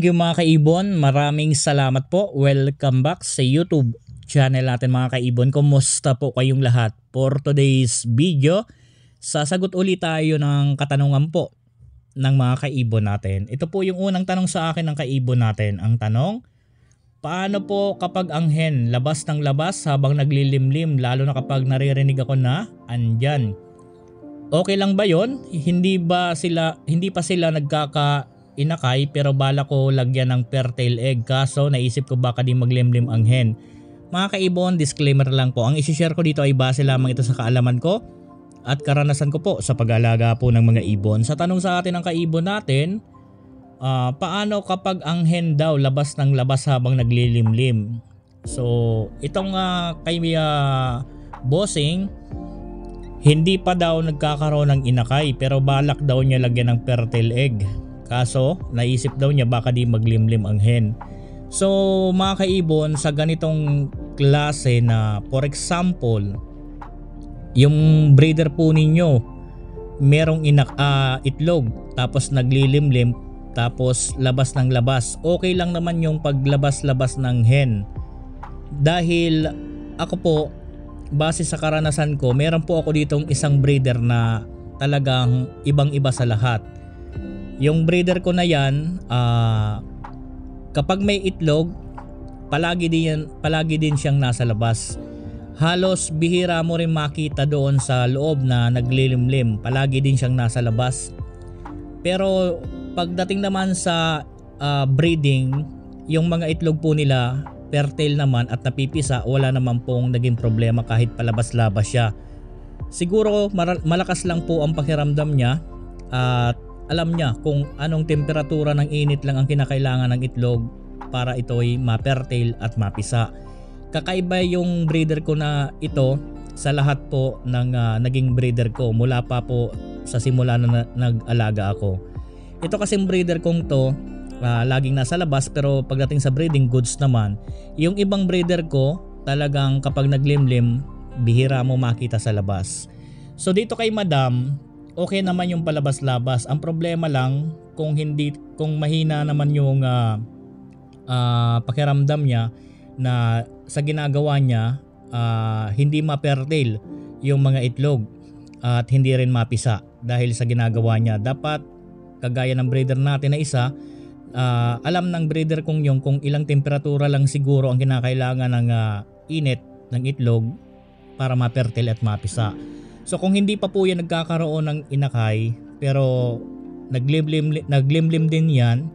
Thank you mga kaibon, maraming salamat po. Welcome back sa YouTube channel natin mga kaibon. Kumusta po kayong lahat? For today's video, sasagot ulit tayo ng katanungan po ng mga kaibon natin. Ito po yung unang tanong sa akin ng kaibon natin. Ang tanong, paano po kapag ang hen labas ng labas habang naglilimlim, lalo na kapag naririnig ako na andyan? Okay lang ba yon? Hindi pa sila nagkaka-inakay pero bala ko lagyan ng fertile egg, kaso naisip ko baka di maglimlim ang hen. Mga kaibon, disclaimer lang po, ang isi-share ko dito ay base lamang ito sa kaalaman ko at karanasan ko po sa pag-alaga po ng mga ibon. Sa tanong sa atin ng kaibon natin, paano kapag ang hen daw labas ng labas habang naglilimlim? So itong kay bossing, hindi pa daw nagkakaroon ng inakay pero balak daw niya lagyan ng fertile egg, kaso naisip daw niya baka di maglimlim ang hen. So mga kaibon, sa ganitong klase na for example, yung breeder po ninyo merong itlog tapos naglilimlim tapos labas ng labas, okay lang naman yung paglabas-labas ng hen. Dahil ako po, base sa karanasan ko, meron po ako ditong isang breeder na talagang ibang-iba sa lahat. Yung breeder ko na yan, kapag may itlog, palagi din siyang nasa labas. Halos bihira mo rin makita doon sa loob na naglilimlim, palagi din siyang nasa labas. Pero pagdating naman sa breeding, yung mga itlog po nila fertile naman at napipisa, wala naman pong naging problema kahit palabas-labas siya. Siguro malakas lang po ang pakiramdam niya at alam niya kung anong temperatura ng init lang ang kinakailangan ng itlog para ito ay ma-fertile at mapisa. Kakaiba yung breeder ko na ito sa lahat po ng naging breeder ko mula pa po sa simula na nag-alaga ako. Ito kasing breeder kong to, laging nasa labas, pero pagdating sa breeding goods naman, yung ibang breeder ko talagang kapag naglimlim, bihira mo makita sa labas. So dito kay madam, okay naman yung palabas-labas. Ang problema lang kung mahina naman yung pakiramdam niya na sa ginagawa niya, hindi ma-fertile yung mga itlog at hindi rin mapisa dahil sa ginagawa niya. Dapat kagaya ng breeder natin na isa, alam ng breeder kong yung kung ilang temperatura lang siguro ang kinakailangan ng init ng itlog para ma-fertile at mapisa. So kung hindi pa po yan nagkakaroon ng inakay pero naglimlim din yan,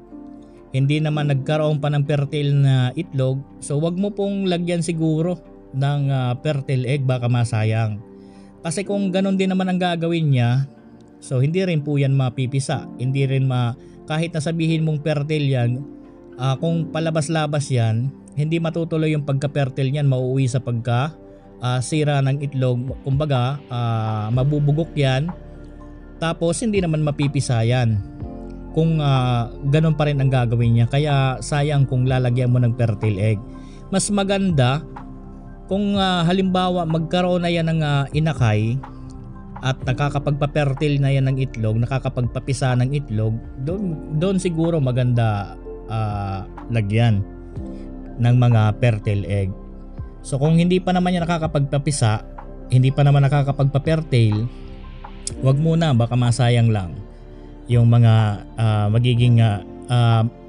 hindi naman nagkaroon pa ng fertile na itlog, so wag mo pong lagyan siguro ng fertile egg, baka masayang. Kasi kung ganun din naman ang gagawin niya, so hindi rin po yan mapipisa, hindi rin kahit nasabihin mong fertile yan, kung palabas-labas yan, hindi matutuloy yung pagka-fertile niyan, mauuwi sa sira ng itlog. Kumbaga, mabubugok yan, tapos hindi naman mapipisa yan kung ganun pa rin ang gagawin niya. Kaya sayang kung lalagyan mo ng fertile egg. Mas maganda kung halimbawa magkaroon na yan ng inakay at nakakapagpa-fertile na yan ng itlog, nakakapagpapisa ng itlog, doon siguro maganda lagyan ng mga fertile egg. So kung hindi pa naman yan nakakapagpapisa, hindi pa naman nakakapagpa-fertile, wag muna, baka masayang lang yung mga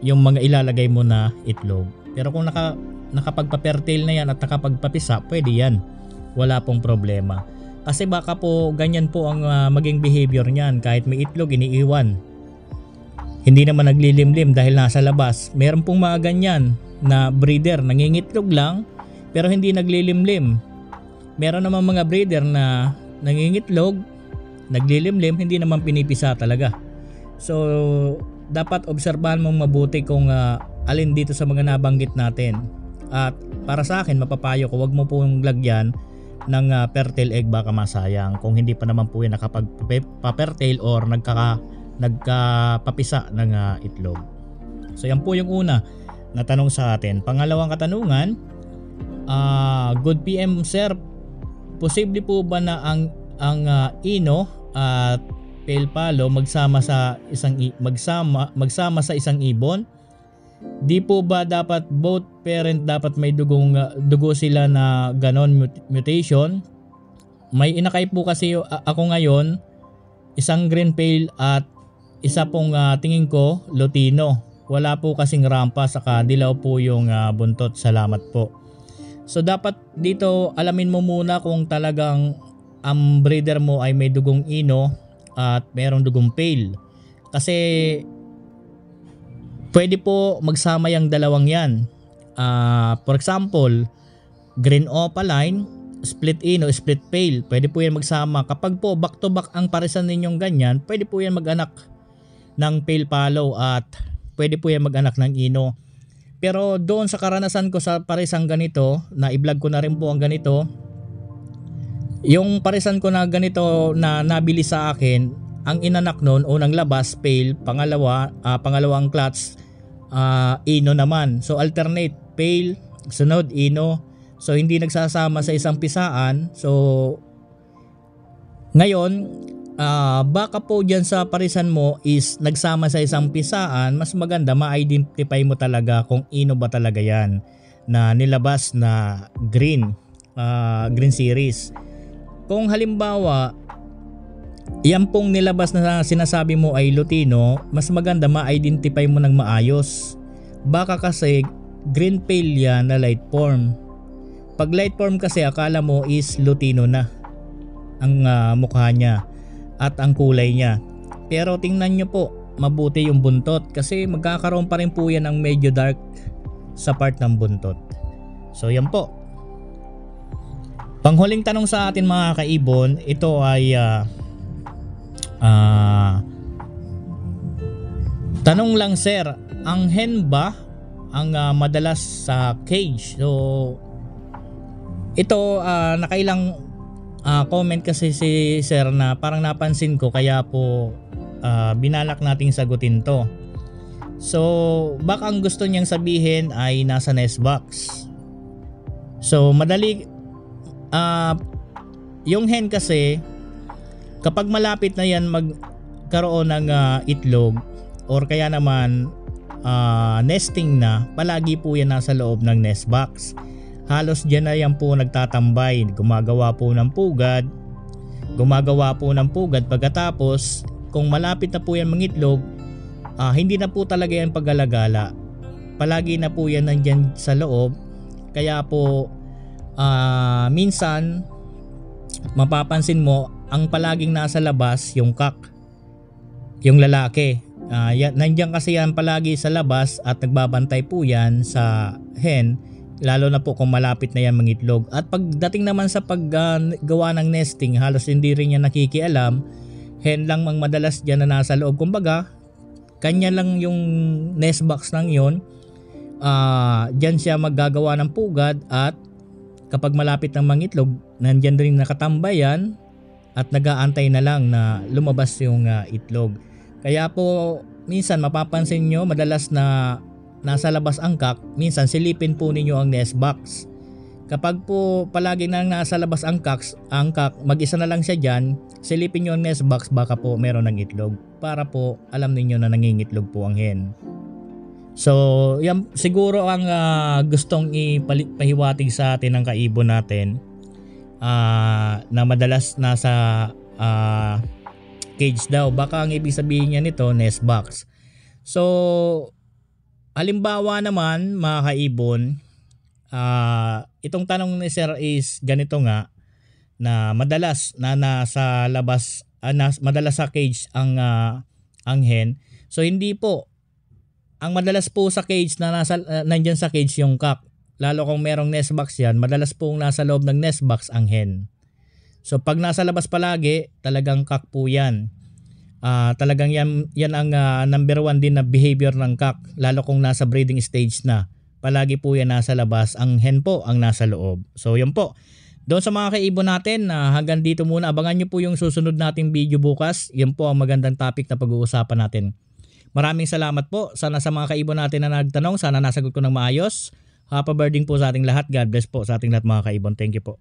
yung mga ilalagay mo na itlog. Pero kung nakapagpa-fertile na yan at nakapagpapisa, pwede yan, wala pong problema. Kasi baka po ganyan po ang maging behavior niyan, kahit may itlog iniiwan. Hindi naman naglilimlim dahil nasa labas. Meron pong mga ganyan na breeder, nangingitlog lang pero hindi naglilimlim. Meron naman mga breeder na nangingitlog, naglilimlim, hindi naman pinipisa talaga. So dapat obserbahan mong mabuti kung alin dito sa mga nabanggit natin. At para sa akin, mapapayo ko, wag mo pong lagyan ng fertile egg, baka masayang kung hindi pa naman po yan nakapag-fertile or nagkapapisa ng itlog. So yan po yung una na tanong sa atin. Pangalawang katanungan, good PM sir, posible po ba na ang ino at pale palo magsama sa isang ibon? Di po ba dapat both parent dapat may dugo sila na ganon mutation? May inakay po kasi ako ngayon, isang green pale at isa pong tingin ko Lutino. Wala po kasing rampa saka dilaw po yung buntot. Salamat po. So dapat dito alamin mo muna kung talagang ang breeder mo ay may dugong ino at mayroong dugong pale. Kasi pwede po magsama yung dalawang yan. For example, green opaline, split ino, split pale. Pwede po yan magsama. Kapag po back to back ang parisan ninyong ganyan, pwede po yan mag-anak ng pale follow at pwede po yan mag-anak ng ino. Pero doon sa karanasan ko sa parisang ganito, na i-vlog ko na rin po ang ganito, yung parisan ko na ganito na nabili sa akin, ang inanak noon, unang labas, pale, pangalawang clutch, ino naman. So alternate, pale, sunod, ino. So hindi nagsasama sa isang pisaan. So ngayon, baka po dyan sa parisan mo is nagsama sa isang pisaan, mas maganda ma-identify mo talaga kung ino ba talaga yan na nilabas na green series. Kung halimbawa yan pong nilabas na sinasabi mo ay Lutino, mas maganda ma-identify mo ng maayos. Baka kasi green pale yan na light form. Pag light form kasi akala mo is Lutino na ang mukha niya at ang kulay niya. Pero tingnan nyo po mabuti yung buntot kasi magkakaroon pa rin po yan ng medyo dark sa part ng buntot. So yan po. Panghuling tanong sa atin mga kaibon, ito ay tanong lang sir, ang hen ba ang madalas sa cage? So ito nakailang comment kasi si sir na parang napansin ko, kaya po binalak nating sagutin to. So baka ang gusto niyang sabihin ay nasa nest box. So madali, yung hen kasi kapag malapit na yan magkaroon ng itlog or kaya naman nesting na, palagi po yan nasa loob ng nest box. Halos dyan na yan po nagtatambay, gumagawa po ng pugad. Pagkatapos kung malapit na po yan mangitlog, hindi na po talaga yan paggalagala, palagi na po yan nandyan sa loob. Kaya po minsan mapapansin mo ang palaging nasa labas yung cock, yung lalaki. Nandiyan kasi yan palagi sa labas at nagbabantay po yan sa hen, lalo na po kung malapit na yan mangitlog. At pagdating naman sa paggawa ng nesting, halos hindi rin yan nakikialam. Hen lang mang madalas dyan na nasa loob. Kumbaga kanya lang yung nest box lang yun. Dyan siya maggagawa ng pugad at kapag malapit ng mangitlog, nandyan rin nakatambayan at nag-aantay na lang na lumabas yung itlog. Kaya po minsan mapapansin nyo madalas na nasa labas ang cock, minsan silipin po ninyo ang nest box. Kapag po palagi nang nasa labas ang cock, mag-isa na lang siya dyan, silipin nyo ang nest box, baka po meron ng itlog para po alam ninyo na nangingitlog po ang hen. So yan siguro ang gustong ipahiwatig sa atin ng kaibon natin, na madalas nasa cage daw. Baka ang ibig sabihin niya nito nest box. So halimbawa naman mga kaibon, itong tanong ni sir is ganito nga, na madalas na nasa labas, madalas sa cage ang hen. So hindi po. Ang madalas po sa cage na nandyan sa cage yung cock. Lalo kung merong nest box yan, madalas pong nasa loob ng nest box ang hen. So pag nasa labas palagi, talagang cock po yan. Talagang yan ang number one din na behavior ng cock, lalo kung nasa breeding stage na. Palagi po yan nasa labas, ang hen po ang nasa loob. So yun po. Doon sa mga kaibon natin, hanggang dito muna. Abangan nyo po yung susunod nating video bukas. Yan po ang magandang topic na pag-uusapan natin. Maraming salamat po. Sana sa mga kaibon natin na nagtanong, sana nasagot ko ng maayos. Happy birthday po sa ating lahat. God bless po sa ating lahat mga kaibon. Thank you po.